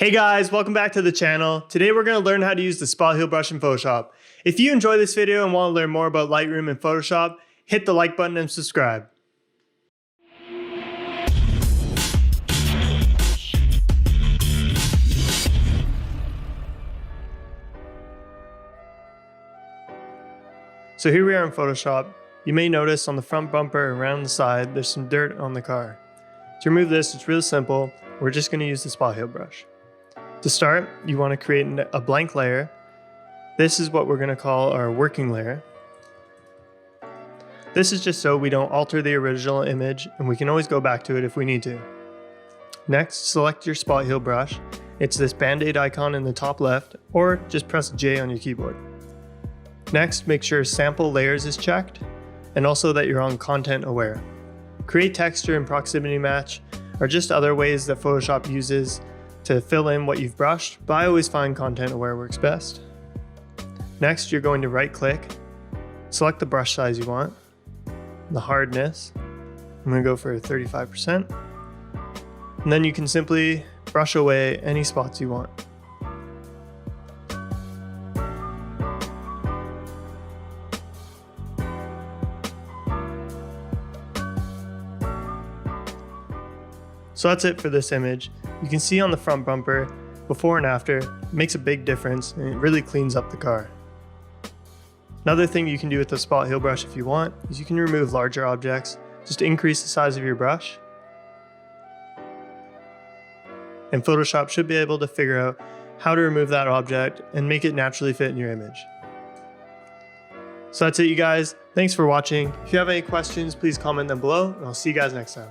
Hey guys, welcome back to the channel. Today we're going to learn how to use the spot heal brush in Photoshop. If you enjoy this video and want to learn more about Lightroom and Photoshop, hit the like button and subscribe. So here we are in Photoshop. You may notice on the front bumper around the side, there's some dirt on the car. To remove this, it's really simple. We're just going to use the spot heal brush. To start, you want to create a blank layer. This is what we're going to call our working layer. This is just so we don't alter the original image, and we can always go back to it if we need to. Next, select your spot heal brush. It's this band-aid icon in the top left, or just press J on your keyboard. Next, make sure sample layers is checked, and also that you're on content aware. Create texture and proximity match are just other ways that Photoshop uses to fill in what you've brushed, but I always find content aware works best. Next, you're going to right click, select the brush size you want, the hardness. I'm going to go for 35%. And then you can simply brush away any spots you want. So that's it for this image. You can see on the front bumper, before and after, it makes a big difference and it really cleans up the car. Another thing you can do with the spot heal brush if you want is you can remove larger objects, just increase the size of your brush. And Photoshop should be able to figure out how to remove that object and make it naturally fit in your image. So that's it, you guys. Thanks for watching. If you have any questions, please comment them below and I'll see you guys next time.